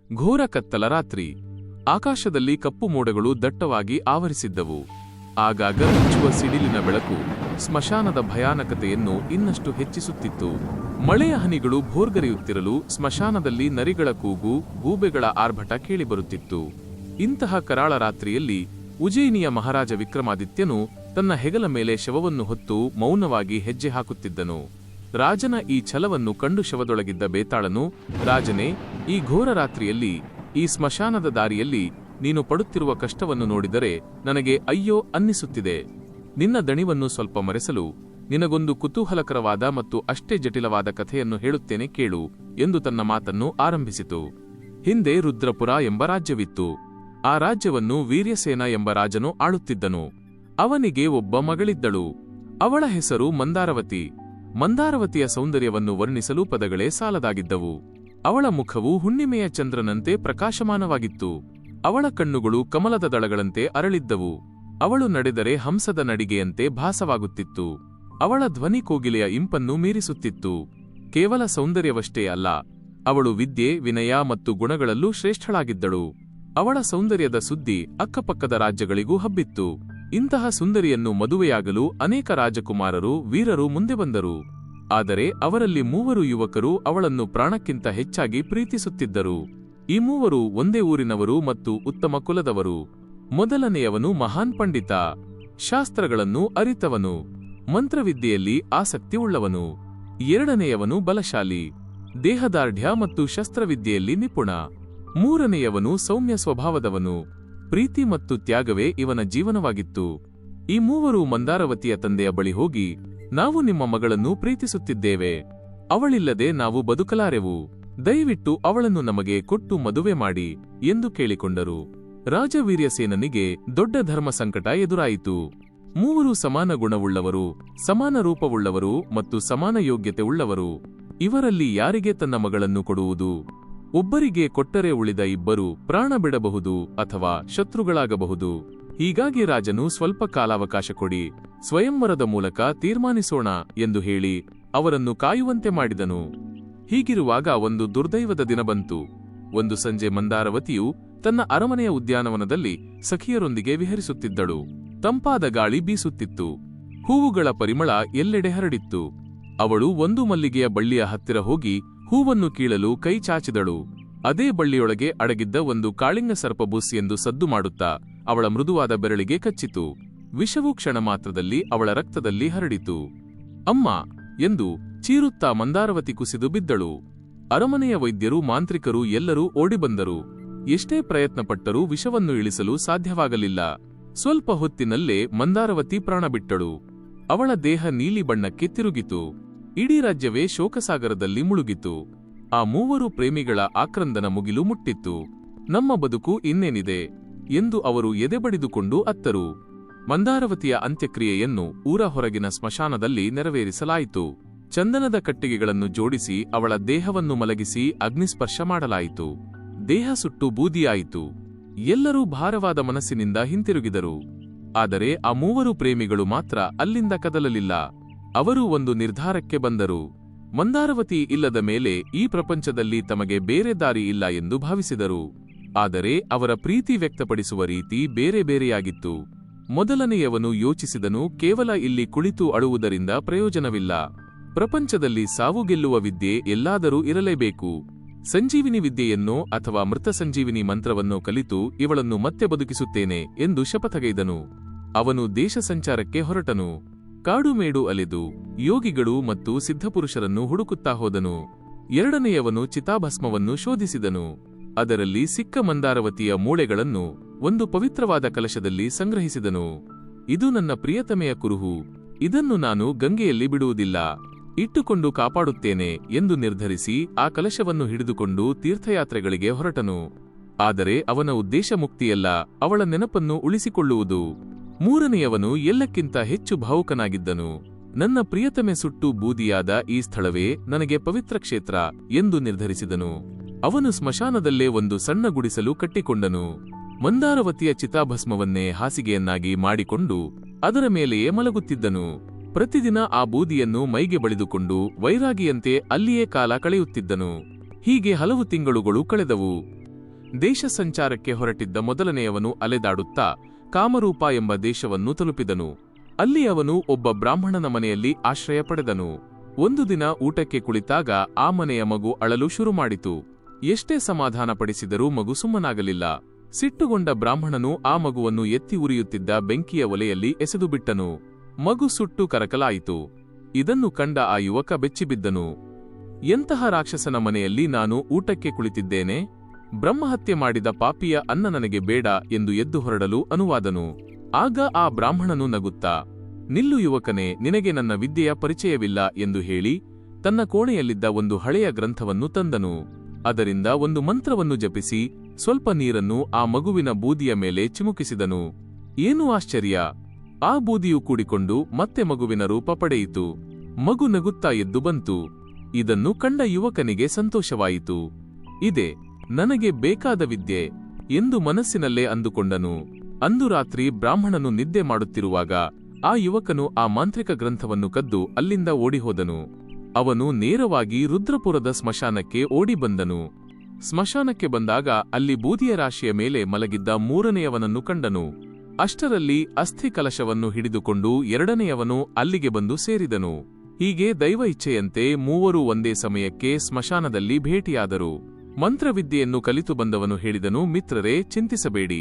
ಘೋರ ಕತ್ತಲ ರಾತ್ರಿ. ಆಕಾಶದಲ್ಲಿ ಕಪ್ಪು ಮೋಡಗಳು ದಟ್ಟವಾಗಿ ಆವರಿಸಿದ್ದವು. ಆಗಾಗ ಮಿಂಚುವ ಸಿಡಿಲಿನ ಬೆಳಕು ಸ್ಮಶಾನದ ಭಯಾನಕತೆಯನ್ನು ಇನ್ನಷ್ಟು ಹೆಚ್ಚಿಸುತ್ತಿತ್ತು. ಮಳೆಯ ಹನಿಗಳು ಭೋರ್ಗರೆಯುತ್ತಿರಲು ಸ್ಮಶಾನದಲ್ಲಿ ನರಿಗಳ ಕೂಗು, ಗೂಬೆಗಳ ಆರ್ಭಟ ಕೇಳಿಬರುತ್ತಿತ್ತು. ಇಂತಹ ಕರಾಳ ರಾತ್ರಿಯಲ್ಲಿ ಉಜ್ಜಯಿನಿಯ ಮಹಾರಾಜ ವಿಕ್ರಮಾದಿತ್ಯನು ತನ್ನ ಹೆಗಲ ಮೇಲೆ ಶವವನ್ನು ಹೊತ್ತು ಮೌನವಾಗಿ ಹೆಜ್ಜೆ ಹಾಕುತ್ತಿದ್ದನು. ರಾಜನ ಈ ಛಲವನ್ನು ಕಂಡು ಶವದೊಳಗಿದ್ದ ಬೇತಾಳನು, ರಾಜನೇ, ಈ ಘೋರ ರಾತ್ರಿಯಲ್ಲಿ ಈ ಸ್ಮಶಾನದ ದಾರಿಯಲ್ಲಿ ನೀನು ಪಡುತ್ತಿರುವ ಕಷ್ಟವನ್ನು ನೋಡಿದರೆ ನನಗೆ ಅಯ್ಯೋ ಅನ್ನಿಸುತ್ತಿದೆ. ನಿನ್ನ ದಣಿವನ್ನು ಸ್ವಲ್ಪ ಮರೆಸಲು ನಿನಗೊಂದು ಕುತೂಹಲಕರವಾದ ಮತ್ತು ಅಷ್ಟೇ ಜಟಿಲವಾದ ಕಥೆಯನ್ನು ಹೇಳುತ್ತೇನೆ ಕೇಳು ಎಂದು ತನ್ನ ಮಾತನ್ನು ಆರಂಭಿಸಿತು. ಹಿಂದೆ ರುದ್ರಪುರ ಎಂಬ ರಾಜ್ಯವಿತ್ತು. ಆ ರಾಜ್ಯವನ್ನು ವೀರ್ಯಸೇನ ಎಂಬ ರಾಜನು ಆಳುತ್ತಿದ್ದನು. ಅವನಿಗೆ ಒಬ್ಬ ಮಗಳಿದ್ದಳು. ಅವಳ ಹೆಸರು ಮಂದಾರವತಿ. ಮಂದಾರವತಿಯ ಸೌಂದರ್ಯವನ್ನು ವರ್ಣಿಸಲು ಪದಗಳೇ ಸಾಲದಾಗಿದ್ದವು. ಅವಳ ಮುಖವು ಹುಣ್ಣಿಮೆಯ ಚಂದ್ರನಂತೆ ಪ್ರಕಾಶಮಾನವಾಗಿತ್ತು. ಅವಳ ಕಣ್ಣುಗಳು ಕಮಲದ ದಳಗಳಂತೆ ಅರಳಿದ್ದವು. ಅವಳು ನಡೆದರೆ ಹಂಸದ ನಡಿಗೆಯಂತೆ ಭಾಸವಾಗುತ್ತಿತ್ತು. ಅವಳ ಧ್ವನಿ ಕೋಗಿಲೆಯ ಇಂಪನ್ನು ಮೀರಿಸುತ್ತಿತ್ತು. ಕೇವಲ ಸೌಂದರ್ಯವಷ್ಟೇ ಅಲ್ಲ, ಅವಳು ವಿದ್ಯೆ, ವಿನಯ ಮತ್ತು ಗುಣಗಳಲ್ಲೂ ಶ್ರೇಷ್ಠಳಾಗಿದ್ದಳು. ಅವಳ ಸೌಂದರ್ಯದ ಸುದ್ದಿ ಅಕ್ಕಪಕ್ಕದ ರಾಜ್ಯಗಳಿಗೂ ಹಬ್ಬಿತ್ತು. ಇಂತಹ ಸುಂದರಿಯನ್ನು ಮದುವೆಯಾಗಲು ಅನೇಕ ರಾಜಕುಮಾರರು, ವೀರರು ಮುಂದೆ ಬಂದರು. ಆದರೆ ಅವರಲ್ಲಿ 3 ಯುವಕರು ಅವಳನ್ನು ಪ್ರಾಣಕ್ಕಿಂತ ಹೆಚ್ಚಾಗಿ ಪ್ರೀತಿಸುತ್ತಿದ್ದರು. ಈ 3 ಒಂದೇ ಊರಿನವರು ಮತ್ತು ಉತ್ತಮ ಕುಲದವರು. ಮೊದಲನೆಯವನು ಮಹಾನ್ ಪಂಡಿತ, ಶಾಸ್ತ್ರಗಳನ್ನು ಅರಿತವನು, ಮಂತ್ರವಿದ್ಯೆಯಲ್ಲಿ ಆಸಕ್ತಿ ಉಳ್ಳವನು. ಎರಡನೆಯವನು ಬಲಶಾಲಿ, ದೇಹದಾರ್ಢ್ಯ ಮತ್ತು ಶಸ್ತ್ರವಿದ್ಯೆಯಲ್ಲಿ ನಿಪುಣ. ಮೂರನೆಯವನು ಸೌಮ್ಯ ಸ್ವಭಾವದವನು, ಪ್ರೀತಿ ಮತ್ತು ತ್ಯಾಗವೇ ಇವನ ಜೀವನವಾಗಿತ್ತು. ಈ 3 ಮಂದಾರವತಿಯ ತಂದೆಯ ಬಳಿ ಹೋಗಿ, ನಾವು ನಿಮ್ಮ ಮಗಳನ್ನು ಪ್ರೀತಿಸುತ್ತಿದ್ದೇವೆ. ಅವಳಿಲ್ಲದೆ ನಾವು ಬದುಕಲಾರೆವು. ದಯವಿಟ್ಟು ಅವಳನ್ನು ನಮಗೆ ಕೊಟ್ಟು ಮದುವೆ ಮಾಡಿ ಎಂದು ಕೇಳಿಕೊಂಡರು. ರಾಜವೀರ್ಯಸೇನನಿಗೆ ದೊಡ್ಡ ಧರ್ಮ ಸಂಕಟ ಎದುರಾಯಿತು. 3 ಸಮಾನ ಗುಣವುಳ್ಳವರು, ಸಮಾನ ರೂಪವುಳ್ಳವರು ಮತ್ತು ಸಮಾನ ಯೋಗ್ಯತೆ ಉಳ್ಳವರು. ಇವರಲ್ಲಿ ಯಾರಿಗೆ ತನ್ನ ಮಗಳನ್ನು ಕೊಡುವುದು? ಒಬ್ಬರಿಗೆ ಕೊಟ್ಟರೆ ಉಳಿದ 2 ಪ್ರಾಣ ಬಿಡಬಹುದು ಅಥವಾ ಶತ್ರುಗಳಾಗಬಹುದು. ಹೀಗಾಗಿ ರಾಜನು ಸ್ವಲ್ಪ ಕಾಲಾವಕಾಶ ಕೊಡಿ, ಸ್ವಯಂವರದ ಮೂಲಕ ತೀರ್ಮಾನಿಸೋಣ ಎಂದು ಹೇಳಿ ಅವರನ್ನು ಕಾಯುವಂತೆ ಮಾಡಿದನು. ಹೀಗಿರುವಾಗ ಒಂದು ದುರ್ದೈವದ ದಿನ ಬಂತು. ಒಂದು ಸಂಜೆ ಮಂದಾರವತಿಯು ತನ್ನ ಅರಮನೆಯ ಉದ್ಯಾನವನದಲ್ಲಿ ಸಖಿಯರೊಂದಿಗೆ ವಿಹರಿಸುತ್ತಿದ್ದಳು. ತಂಪಾದ ಗಾಳಿ ಬೀಸುತ್ತಿತ್ತು. ಹೂವುಗಳ ಪರಿಮಳ ಎಲ್ಲೆಡೆ ಹರಡಿತ್ತು. ಅವಳು ಒಂದು ಮಲ್ಲಿಗೆಯ ಬಳ್ಳಿಯ ಹತ್ತಿರ ಹೋಗಿ ಹೂವನ್ನು ಕೀಳಲು ಕೈ ಚಾಚಿದಳು. ಅದೇ ಬಳ್ಳಿಯೊಳಗೆ ಅಡಗಿದ್ದ ಒಂದು ಕಾಳಿಂಗ ಸರ್ಪ ಬುಸ್ ಎಂದು ಸದ್ದು ಮಾಡುತ್ತಾ ಅವಳ ಮೃದುವಾದ ಬೆರಳಿಗೆ ಕಚ್ಚಿತು. ವಿಷವು ಕ್ಷಣ ಮಾತ್ರದಲ್ಲಿ ಅವಳ ರಕ್ತದಲ್ಲಿ ಹರಡಿತು. ಅಮ್ಮ ಎಂದು ಚೀರುತ್ತಾ ಮಂದಾರವತಿ ಕುಸಿದು ಬಿದ್ದಳು. ಅರಮನೆಯ ವೈದ್ಯರು, ಮಾಂತ್ರಿಕರು ಎಲ್ಲರೂ ಓಡಿಬಂದರು. ಎಷ್ಟೇ ಪ್ರಯತ್ನಪಟ್ಟರೂ ವಿಷವನ್ನು ಇಳಿಸಲು ಸಾಧ್ಯವಾಗಲಿಲ್ಲ. ಸ್ವಲ್ಪ ಹೊತ್ತಿನಲ್ಲೇ ಮಂದಾರವತಿ ಪ್ರಾಣ ಬಿಟ್ಟಳು. ಅವಳ ದೇಹ ನೀಲಿ ಬಣ್ಣಕ್ಕೆ ತಿರುಗಿತು. ಇಡೀ ರಾಜ್ಯವೇ ಶೋಕಸಾಗರದಲ್ಲಿ ಮುಳುಗಿತು. ಆ 3 ಪ್ರೇಮಿಗಳ ಆಕ್ರಂದನ ಮುಗಿಲು ಮುಟ್ಟಿತ್ತು. ನಮ್ಮ ಬದುಕು ಇನ್ನೇನಿದೆ ಎಂದು ಅವರು ಎದೆಬಡಿದುಕೊಂಡು ಅತ್ತರು. ಮಂದಾರವತಿಯ ಅಂತ್ಯಕ್ರಿಯೆಯನ್ನು ಊರ ಹೊರಗಿನ ಸ್ಮಶಾನದಲ್ಲಿ ನೆರವೇರಿಸಲಾಯಿತು. ಚಂದನದ ಕಟ್ಟಿಗೆಗಳನ್ನು ಜೋಡಿಸಿ ಅವಳ ದೇಹವನ್ನು ಮಲಗಿಸಿ ಅಗ್ನಿಸ್ಪರ್ಶ ಮಾಡಲಾಯಿತು. ದೇಹ ಸುಟ್ಟು ಬೂದಿಯಾಯಿತು. ಎಲ್ಲರೂ ಭಾರವಾದ ಮನಸ್ಸಿನಿಂದ ಹಿಂತಿರುಗಿದರು. ಆದರೆ ಆ 3 ಪ್ರೇಮಿಗಳು ಮಾತ್ರ ಅಲ್ಲಿಂದ ಕದಲಲಿಲ್ಲ. ಅವರು ಒಂದು ನಿರ್ಧಾರಕ್ಕೆ ಬಂದರು. ಮಂದಾರವತಿ ಇಲ್ಲದ ಮೇಲೆ ಈ ಪ್ರಪಂಚದಲ್ಲಿ ತಮಗೆ ಬೇರೆ ದಾರಿ ಇಲ್ಲ ಎಂದು ಭಾವಿಸಿದರು. ಆದರೆ ಅವರ ಪ್ರೀತಿ ವ್ಯಕ್ತಪಡಿಸುವ ರೀತಿ ಬೇರೆ ಬೇರೆಯಾಗಿತ್ತು. ಮೊದಲನೆಯವನು ಯೋಚಿಸಿದನು, ಕೇವಲ ಇಲ್ಲಿ ಕುಳಿತು ಅಳುವುದರಿಂದ ಪ್ರಯೋಜನವಿಲ್ಲ. ಪ್ರಪಂಚದಲ್ಲಿ ಸಾವು ಗೆಲ್ಲುವ ವಿದ್ಯೆ ಎಲ್ಲಾದರೂ ಇರಲೇಬೇಕು. ಸಂಜೀವಿನಿ ವಿದ್ಯೆಯನ್ನೋ ಅಥವಾ ಮೃತ ಸಂಜೀವಿನಿ ಮಂತ್ರವನ್ನೋ ಕಲಿತು ಇವಳನ್ನು ಮತ್ತೆ ಬದುಕಿಸುತ್ತೇನೆ ಎಂದು ಶಪಥಗೈದನು. ಅವನು ದೇಶ ಸಂಚಾರಕ್ಕೆ ಹೊರಟನು. ಕಾಡುಮೇಡು ಅಲೆದು ಯೋಗಿಗಳು ಮತ್ತು ಸಿದ್ಧಪುರುಷರನ್ನು ಹುಡುಕುತ್ತಾ ಹೋದನು. ಎರಡನೆಯವನು ಚಿತಾಭಸ್ಮವನ್ನು ಶೋಧಿಸಿದನು. ಅದರಲ್ಲಿ ಸಿಕ್ಕ ಮಂದಾರವತಿಯ ಮೂಳೆಗಳನ್ನು ಒಂದು ಪವಿತ್ರವಾದ ಕಲಶದಲ್ಲಿ ಸಂಗ್ರಹಿಸಿದನು. ಇದು ನನ್ನ ಪ್ರಿಯತಮೆಯ ಕುರುಹು, ಇದನ್ನು ನಾನು ಗಂಗೆಯಲ್ಲಿ ಬಿಡುವುದಿಲ್ಲ, ಇಟ್ಟುಕೊಂಡು ಕಾಪಾಡುತ್ತೇನೆ ಎಂದು ನಿರ್ಧರಿಸಿ ಆ ಕಲಶವನ್ನು ಹಿಡಿದುಕೊಂಡು ತೀರ್ಥಯಾತ್ರೆಗಳಿಗೆ ಹೊರಟನು. ಆದರೆ ಅವನ ಉದ್ದೇಶ ಮುಕ್ತಿಯಲ್ಲ, ಅವಳ ನೆನಪನ್ನು ಉಳಿಸಿಕೊಳ್ಳುವುದು. ಮೂರನೆಯವನು ಎಲ್ಲಕ್ಕಿಂತ ಹೆಚ್ಚು ಭಾವುಕನಾಗಿದ್ದನು. ನನ್ನ ಪ್ರಿಯತಮೆ ಸುಟ್ಟು ಬೂದಿಯಾದ ಈ ಸ್ಥಳವೇ ನನಗೆ ಪವಿತ್ರ ಕ್ಷೇತ್ರ ಎಂದು ನಿರ್ಧರಿಸಿದನು. ಅವನು ಸ್ಮಶಾನದಲ್ಲೇ ಒಂದು ಸಣ್ಣ ಗುಡಿಸಲು ಕಟ್ಟಿಕೊಂಡನು. ಮಂದಾರವತಿಯ ಚಿತಾಭಸ್ಮವನ್ನೇ ಹಾಸಿಗೆಯನ್ನಾಗಿ ಮಾಡಿಕೊಂಡು ಅದರ ಮೇಲೆಯೇ ಮಲಗುತ್ತಿದ್ದನು. ಪ್ರತಿದಿನ ಆ ಬೂದಿಯನ್ನು ಮೈಗೆ ಬಳಿದುಕೊಂಡು ವೈರಾಗಿಯಂತೆ ಅಲ್ಲಿಯೇ ಕಾಲ ಕಳೆಯುತ್ತಿದ್ದನು. ಹೀಗೆ ಹಲವು ತಿಂಗಳುಗಳು ಕಳೆದವು. ದೇಶ ಸಂಚಾರಕ್ಕೆ ಹೊರಟಿದ್ದ ಮೊದಲನೆಯವನು ಅಲೆದಾಡುತ್ತಾ ಕಾಮರೂಪ ಎಂಬ ದೇಶವನ್ನು ತಲುಪಿದನು. ಅಲ್ಲಿ ಅವನು ಒಬ್ಬ ಬ್ರಾಹ್ಮಣನ ಮನೆಯಲ್ಲಿ ಆಶ್ರಯ ಪಡೆದನು. ಒಂದು ದಿನ ಊಟಕ್ಕೆ ಕುಳಿತಾಗ ಆ ಮನೆಯ ಮಗು ಅಳಲು ಶುರುಮಾಡಿತು. ಎಷ್ಟೇ ಸಮಾಧಾನಪಡಿಸಿದರೂ ಮಗು ಸುಮ್ಮನಾಗಲಿಲ್ಲ. ಸಿಟ್ಟುಗೊಂಡ ಬ್ರಾಹ್ಮಣನು ಆ ಮಗುವನ್ನು ಎತ್ತಿ ಉರಿಯುತ್ತಿದ್ದ ಬೆಂಕಿಯ ಒಲೆಯಲ್ಲಿ ಎಸೆದುಬಿಟ್ಟನು. ಮಗು ಸುಟ್ಟು ಕರಕಲಾಯಿತು. ಇದನ್ನು ಕಂಡ ಆ ಯುವಕ ಬೆಚ್ಚಿಬಿದ್ದನು. ಎಂತಹ ರಾಕ್ಷಸನ ಮನೆಯಲ್ಲಿ ನಾನು ಊಟಕ್ಕೆ ಕುಳಿತಿದ್ದೇನೆ? ಬ್ರಹ್ಮಹತ್ಯೆ ಮಾಡಿದ ಪಾಪಿಯ ಅನ್ನ ನನಗೆ ಬೇಡ ಎಂದು ಎದ್ದು ಹೊರಡಲು ಅನುವಾದನು. ಆಗ ಆ ಬ್ರಾಹ್ಮಣನು ನಗುತ್ತಾ, ನಿಲ್ಲು ಯುವಕನೇ, ನಿನಗೆ ನನ್ನ ವಿದ್ಯೆಯ ಪರಿಚಯವಿಲ್ಲ ಎಂದು ಹೇಳಿ ತನ್ನ ಕೋಣೆಯಲ್ಲಿದ್ದ ಒಂದು ಹಳೆಯ ಗ್ರಂಥವನ್ನು ತಂದನು. ಅದರಿಂದ ಒಂದು ಮಂತ್ರವನ್ನು ಜಪಿಸಿ ಸ್ವಲ್ಪ ನೀರನ್ನು ಆ ಮಗುವಿನ ಬೂದಿಯ ಮೇಲೆ ಚಿಮುಕಿಸಿದನು. ಏನೂ ಆಶ್ಚರ್ಯ, ಆ ಬೂದಿಯು ಕೂಡಿಕೊಂಡು ಮತ್ತೆ ಮಗುವಿನ ರೂಪ ಪಡೆಯಿತು. ಮಗು ನಗುತ್ತಾ ಎದ್ದು ಬಂತು. ಇದನ್ನು ಕಂಡ ಯುವಕನಿಗೆ ಸಂತೋಷವಾಯಿತು. ಇದೇ ನನಗೆ ಬೇಕಾದ ವಿದ್ಯೆ ಎಂದು ಮನಸ್ಸಿನಲ್ಲೇ ಅಂದುಕೊಂಡನು. ಅಂದು ರಾತ್ರಿ ಬ್ರಾಹ್ಮಣನು ನಿದ್ದೆ ಮಾಡುತ್ತಿರುವಾಗ ಆ ಯುವಕನು ಆ ಮಾಂತ್ರಿಕ ಗ್ರಂಥವನ್ನು ಕದ್ದು ಅಲ್ಲಿಂದ ಓಡಿಹೋದನು. ಅವನು ನೇರವಾಗಿ ರುದ್ರಪುರದ ಸ್ಮಶಾನಕ್ಕೆ ಓಡಿ ಬಂದನು. ಸ್ಮಶಾನಕ್ಕೆ ಬಂದಾಗ ಅಲ್ಲಿ ಬೂದಿಯ ರಾಶಿಯ ಮೇಲೆ ಮಲಗಿದ್ದ ಮೂರನೆಯವನನ್ನು ಕಂಡನು. ಅಷ್ಟರಲ್ಲಿ ಅಸ್ಥಿ ಕಲಶವನ್ನು ಹಿಡಿದುಕೊಂಡು ಎರಡನೆಯವನು ಅಲ್ಲಿಗೆ ಬಂದು ಸೇರಿದನು. ಹೀಗೆ ದೈವ ಇಚ್ಛೆಯಂತೆ ಮೂವರು ಒಂದೇ ಸಮಯಕ್ಕೆ ಸ್ಮಶಾನದಲ್ಲಿ ಭೇಟಿಯಾದರು. ಮಂತ್ರವಿದ್ಯೆಯನ್ನು ಕಲಿತು ಬಂದವನು ಹೇಳಿದನು, ಮಿತ್ರರೇ, ಚಿಂತಿಸಬೇಡಿ,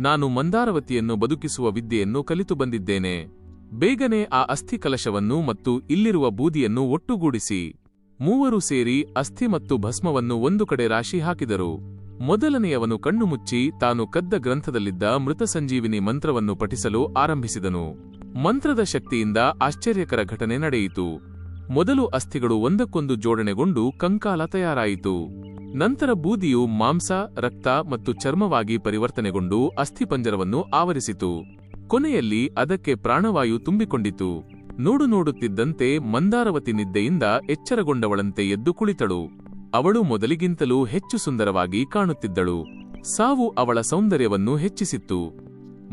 ನಾನು ಮಂದಾರವತಿಯನ್ನು ಬದುಕಿಸುವ ವಿದ್ಯೆಯನ್ನು ಕಲಿತು ಬಂದಿದ್ದೇನೆ. ಬೇಗನೆ ಆ ಅಸ್ಥಿ ಕಲಶವನ್ನು ಮತ್ತು ಇಲ್ಲಿರುವ ಬೂದಿಯನ್ನು ಒಟ್ಟುಗೂಡಿಸಿ. ಮೂವರು ಸೇರಿ ಅಸ್ಥಿ ಮತ್ತು ಭಸ್ಮವನ್ನು ಒಂದು ಕಡೆ ರಾಶಿ ಹಾಕಿದರು. ಮೊದಲನೆಯವನು ಕಣ್ಣು ಮುಚ್ಚಿ ತಾನು ಕದ್ದ ಗ್ರಂಥದಲ್ಲಿದ್ದ ಮೃತ ಸಂಜೀವಿನಿ ಮಂತ್ರವನ್ನು ಪಠಿಸಲು ಆರಂಭಿಸಿದನು. ಮಂತ್ರದ ಶಕ್ತಿಯಿಂದ ಆಶ್ಚರ್ಯಕರ ಘಟನೆ ನಡೆಯಿತು. ಮೊದಲು ಅಸ್ಥಿಗಳು ಒಂದಕ್ಕೊಂದು ಜೋಡಣೆಗೊಂಡು ಕಂಕಾಲ ತಯಾರಾಯಿತು. ನಂತರ ಬೂದಿಯು ಮಾಂಸ, ರಕ್ತ ಮತ್ತು ಚರ್ಮವಾಗಿ ಪರಿವರ್ತನೆಗೊಂಡು ಅಸ್ಥಿಪಂಜರವನ್ನು ಆವರಿಸಿತು. ಕೊನೆಯಲ್ಲಿ ಅದಕ್ಕೆ ಪ್ರಾಣವಾಯು ತುಂಬಿಕೊಂಡಿತು. ನೋಡುತ್ತಿದ್ದಂತೆ ಮಂದಾರವತಿ ನಿದ್ದೆಯಿಂದ ಎಚ್ಚರಗೊಂಡವಳಂತೆ ಎದ್ದು ಕುಳಿತಳು. ಅವಳು ಮೊದಲಿಗಿಂತಲೂ ಹೆಚ್ಚು ಸುಂದರವಾಗಿ ಕಾಣುತ್ತಿದ್ದಳು. ಸಾವು ಅವಳ ಸೌಂದರ್ಯವನ್ನು ಹೆಚ್ಚಿಸಿತ್ತು.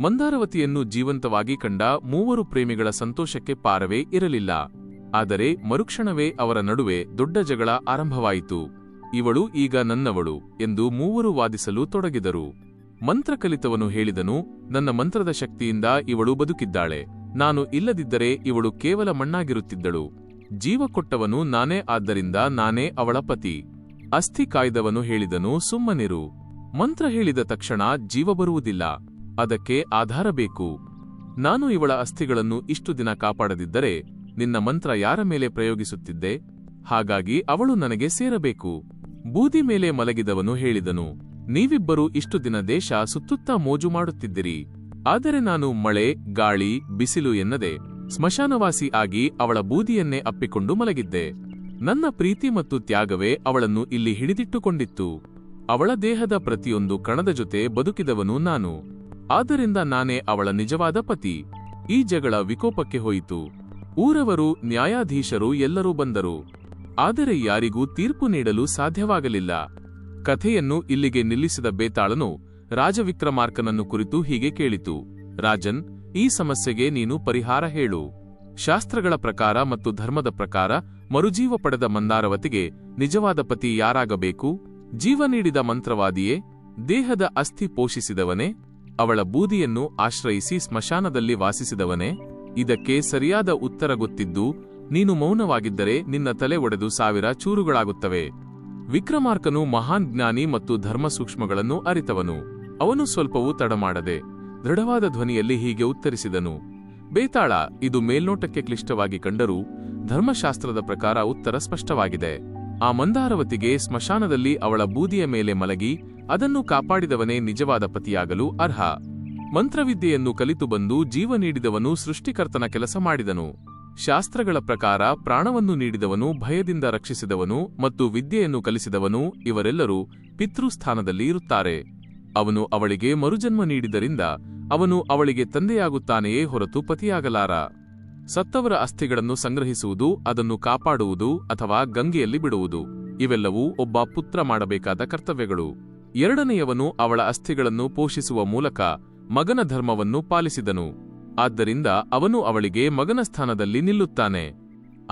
ಮಂದಾರವತಿಯನ್ನು ಜೀವಂತವಾಗಿ ಕಂಡ ಮೂವರು ಪ್ರೇಮಿಗಳ ಸಂತೋಷಕ್ಕೆ ಪಾರವೇ ಇರಲಿಲ್ಲ. ಆದರೆ ಮರುಕ್ಷಣವೇ ಅವರ ನಡುವೆ ದೊಡ್ಡ ಜಗಳ ಆರಂಭವಾಯಿತು. ಇವಳು ಈಗ ನನ್ನವಳು ಎಂದು ಮೂವರು ವಾದಿಸಲು ತೊಡಗಿದರು. ಮಂತ್ರ ಕಲಿತವನು ಹೇಳಿದನು, ನನ್ನ ಮಂತ್ರದ ಶಕ್ತಿಯಿಂದ ಇವಳು ಬದುಕಿದ್ದಾಳೆ. ನಾನು ಇಲ್ಲದಿದ್ದರೆ ಇವಳು ಕೇವಲ ಮಣ್ಣಾಗಿರುತ್ತಿದ್ದಳು. ಜೀವ ಕೊಟ್ಟವನು ನಾನೇ, ಆದ್ದರಿಂದ ನಾನೇ ಅವಳ ಪತಿ. ಅಸ್ಥಿ ಕಾಯ್ದವನು ಹೇಳಿದನು, ಸುಮ್ಮನಿರು. ಮಂತ್ರ ಹೇಳಿದ ತಕ್ಷಣ ಜೀವ ಬರುವುದಿಲ್ಲ, ಅದಕ್ಕೆ ಆಧಾರ ಬೇಕು. ನಾನು ಇವಳ ಅಸ್ಥಿಗಳನ್ನು ಇಷ್ಟು ದಿನ ಕಾಪಾಡದಿದ್ದರೆ ನಿನ್ನ ಮಂತ್ರ ಯಾರ ಮೇಲೆ ಪ್ರಯೋಗಿಸುತ್ತಿದ್ದೆ? ಹಾಗಾಗಿ ಅವಳು ನನಗೆ ಸೇರಬೇಕು. ಬೂದಿ ಮೇಲೆ ಮಲಗಿದವನು ಹೇಳಿದನು, ನೀವಿಬ್ಬರೂ ಇಷ್ಟು ದಿನ ದೇಶ ಸುತ್ತುತ್ತಾ ಮೋಜು ಮಾಡುತ್ತಿದ್ದಿರಿ. ಆದರೆ ನಾನು ಮಳೆ, ಗಾಳಿ, ಬಿಸಿಲು ಎನ್ನದೆ ಸ್ಮಶಾನವಾಸಿ ಆಗಿ ಅವಳ ಬೂದಿಯನ್ನೇ ಅಪ್ಪಿಕೊಂಡು ಮಲಗಿದ್ದೆ. ನನ್ನ ಪ್ರೀತಿ ಮತ್ತು ತ್ಯಾಗವೇ ಅವಳನ್ನು ಇಲ್ಲಿ ಹಿಡಿದಿಟ್ಟುಕೊಂಡಿತ್ತು. ಅವಳ ದೇಹದ ಪ್ರತಿಯೊಂದು ಕಣದ ಜೊತೆ ಬದುಕಿದವನು ನಾನು. ಆದ್ದರಿಂದ ನಾನೇ ಅವಳ ನಿಜವಾದ ಪತಿ. ಈ ಜಗಳ ವಿಕೋಪಕ್ಕೆ ಹೋಯಿತು. ಊರವರು, ನ್ಯಾಯಾಧೀಶರು ಎಲ್ಲರೂ ಬಂದರು. ಆದರೆ ಯಾರಿಗೂ ತೀರ್ಪು ನೀಡಲು ಸಾಧ್ಯವಾಗಲಿಲ್ಲ. ಕಥೆಯನ್ನು ಇಲ್ಲಿಗೆ ನಿಲ್ಲಿಸಿದ ಬೇತಾಳನು ರಾಜವಿಕ್ರಮಾರ್ಕನನ್ನು ಕುರಿತು ಹೀಗೆ ಕೇಳಿತು, ರಾಜನ್, ಈ ಸಮಸ್ಯೆಗೆ ನೀನು ಪರಿಹಾರ ಹೇಳು. ಶಾಸ್ತ್ರಗಳ ಪ್ರಕಾರ ಮತ್ತು ಧರ್ಮದ ಪ್ರಕಾರ ಮರುಜೀವ ಪಡೆದ ಮಂದಾರವತಿಗೆ ನಿಜವಾದ ಪತಿ ಯಾರಾಗಬೇಕು? ಜೀವ ನೀಡಿದ ಮಂತ್ರವಾದಿಯೇ? ದೇಹದ ಅಸ್ಥಿ ಪೋಷಿಸಿದವನೇ? ಅವಳ ಬೂದಿಯನ್ನು ಆಶ್ರಯಿಸಿ ಸ್ಮಶಾನದಲ್ಲಿ ವಾಸಿಸಿದವನೇ? ಇದಕ್ಕೆ ಸರಿಯಾದ ಉತ್ತರ ಗೊತ್ತಿದ್ದು ನೀನು ಮೌನವಾಗಿದ್ದರೆ ನಿನ್ನ ತಲೆ ಒಡೆದು 1000 ಚೂರುಗಳಾಗುತ್ತವೆ. ವಿಕ್ರಮಾರ್ಕನು ಮಹಾನ್ ಜ್ಞಾನಿ ಮತ್ತು ಧರ್ಮ ಸೂಕ್ಷ್ಮಗಳನ್ನು ಅರಿತವನು. ಅವನು ಸ್ವಲ್ಪವೂ ತಡಮಾಡದೆ ದೃಢವಾದ ಧ್ವನಿಯಲ್ಲಿ ಹೀಗೆ ಉತ್ತರಿಸಿದನು, ಬೇತಾಳ, ಇದು ಮೇಲ್ನೋಟಕ್ಕೆ ಕ್ಲಿಷ್ಟವಾಗಿ ಕಂಡರೂ ಧರ್ಮಶಾಸ್ತ್ರದ ಪ್ರಕಾರ ಉತ್ತರ ಸ್ಪಷ್ಟವಾಗಿದೆ. ಆ ಮಂದಾರವತಿಗೆ ಸ್ಮಶಾನದಲ್ಲಿ ಅವಳ ಬೂದಿಯ ಮೇಲೆ ಮಲಗಿ ಅದನ್ನು ಕಾಪಾಡಿದವನೇ ನಿಜವಾದ ಪತಿಯಾಗಲು ಅರ್ಹ. ಮಂತ್ರವಿದ್ಯೆಯನ್ನು ಕಲಿತು ಬಂದು ಜೀವ ನೀಡಿದವನು ಸೃಷ್ಟಿಕರ್ತನ ಕೆಲಸ ಮಾಡಿದನು. ಶಾಸ್ತ್ರಗಳ ಪ್ರಕಾರ ಪ್ರಾಣವನ್ನು ನೀಡಿದವನು, ಭಯದಿಂದ ರಕ್ಷಿಸಿದವನು ಮತ್ತು ವಿದ್ಯೆಯನ್ನು ಕಲಿಸಿದವನು ಇವರೆಲ್ಲರೂ ಪಿತೃಸ್ಥಾನದಲ್ಲಿ ಇರುತ್ತಾರೆ. ಅವನು ಅವಳಿಗೆ ಮರುಜನ್ಮ ನೀಡಿದರಿಂದ ಅವನು ಅವಳಿಗೆ ತಂದೆಯಾಗುತ್ತಾನೆಯೇ ಹೊರತು ಪತಿಯಾಗಲಾರ. ಸತ್ತವರ ಅಸ್ಥಿಗಳನ್ನು ಸಂಗ್ರಹಿಸುವುದು, ಅದನ್ನು ಕಾಪಾಡುವುದು ಅಥವಾ ಗಂಗೆಯಲ್ಲಿ ಬಿಡುವುದು ಇವೆಲ್ಲವೂ ಒಬ್ಬ ಪುತ್ರ ಮಾಡಬೇಕಾದ ಕರ್ತವ್ಯಗಳು. ಎರಡನೆಯವನು ಅವಳ ಅಸ್ಥಿಗಳನ್ನು ಪೋಷಿಸುವ ಮೂಲಕ ಮಗನ ಧರ್ಮವನ್ನು ಪಾಲಿಸಿದನು. ಆದ್ದರಿಂದ ಅವನು ಅವಳಿಗೆ ಮಗನ ಸ್ಥಾನದಲ್ಲಿ ನಿಲ್ಲುತ್ತಾನೆ.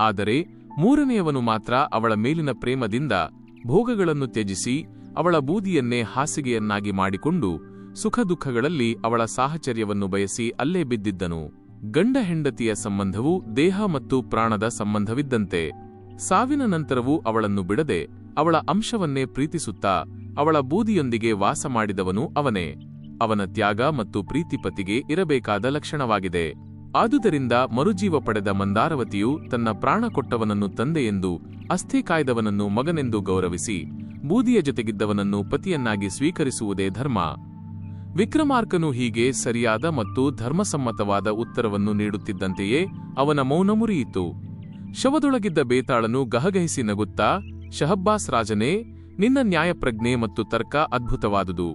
ಆದರೆ ಮೂರನೆಯವನು ಮಾತ್ರ ಅವಳ ಮೇಲಿನ ಪ್ರೇಮದಿಂದ ಭೋಗಗಳನ್ನು ತ್ಯಜಿಸಿ ಅವಳ ಬೂದಿಯನ್ನೇ ಹಾಸಿಗೆಯನ್ನಾಗಿ ಮಾಡಿಕೊಂಡು ಸುಖ ದುಃಖಗಳಲ್ಲಿ ಅವಳ ಸಾಹಚರ್ಯವನ್ನು ಬಯಸಿ ಅಲ್ಲೇ ಬಿದ್ದಿದ್ದನು. ಗಂಡ ಹೆಂಡತಿಯ ಸಂಬಂಧವು ದೇಹ ಮತ್ತು ಪ್ರಾಣದ ಸಂಬಂಧವಿದ್ದಂತೆ. ಸಾವಿನ ನಂತರವೂ ಅವಳನ್ನು ಬಿಡದೆ ಅವಳ ಅಂಶವನ್ನೇ ಪ್ರೀತಿಸುತ್ತಾ ಅವಳ ಬೂದಿಯೊಂದಿಗೆ ವಾಸ ಮಾಡಿದವನು ಅವನೇ. ಅವನ ತ್ಯಾಗ ಮತ್ತು ಪ್ರೀತಿ ಪತಿಗೆ ಇರಬೇಕಾದ ಲಕ್ಷಣವಾಗಿದೆ. ಆದುದರಿಂದ ಮರುಜೀವ ಪಡೆದ ಮಂದಾರವತಿಯು ತನ್ನ ಪ್ರಾಣ ಕೊಟ್ಟವನನ್ನು ತಂದೆಯೆಂದು, ಅಸ್ಥಿ ಕಾಯ್ದವನನ್ನು ಮಗನೆಂದು ಗೌರವಿಸಿ ಬೂದಿಯ ಜೊತೆಗಿದ್ದವನನ್ನು ಪತಿಯನ್ನಾಗಿ ಸ್ವೀಕರಿಸುವುದೇ ಧರ್ಮ. ವಿಕ್ರಮಾರ್ಕನು ಹೀಗೆ ಸರಿಯಾದ ಮತ್ತು ಧರ್ಮಸಮ್ಮತವಾದ ಉತ್ತರವನ್ನು ನೀಡುತ್ತಿದ್ದಂತೆಯೇ ಅವನ ಮೌನ ಮುರಿಯಿತು. ಶವದೊಳಗಿದ್ದ ಬೇತಾಳನು ಗಹಗಹಿಸಿ ನಗುತ್ತಾ, ಶಹಬ್ಬಾಸ್ ರಾಜನೇ, ನಿನ್ನ ನ್ಯಾಯಪ್ರಜ್ಞೆ ಮತ್ತು ತರ್ಕ ಅದ್ಭುತವಾದುದು.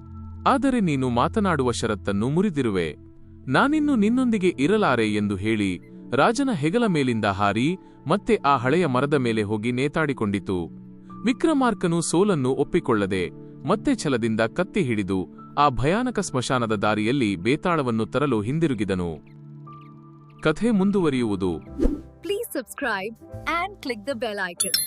ಆದರೆ ನೀನು ಮಾತನಾಡುವ ಷರತ್ತನ್ನು ಮುರಿದಿರುವೆ. ನಾನಿನ್ನು ನಿನ್ನೊಂದಿಗೆ ಇರಲಾರೆ ಎಂದು ಹೇಳಿ ರಾಜನ ಹೆಗಲ ಮೇಲಿಂದ ಹಾರಿ ಮತ್ತೆ ಆ ಹಳೆಯ ಮರದ ಮೇಲೆ ಹೋಗಿ ನೇತಾಡಿಕೊಂಡಿತು. ವಿಕ್ರಮಾರ್ಕನು ಸೋಲನ್ನು ಒಪ್ಪಿಕೊಳ್ಳದೆ ಮತ್ತೆ ಛಲದಿಂದ ಕತ್ತಿ ಹಿಡಿದು ಆ ಭಯಾನಕ ಸ್ಮಶಾನದ ದಾರಿಯಲ್ಲಿ ಬೇತಾಳವನ್ನು ತರಲು ಹಿಂದಿರುಗಿದನು. ಕಥೆ ಮುಂದುವರಿಯುವುದು. Please subscribe and click the bell icon.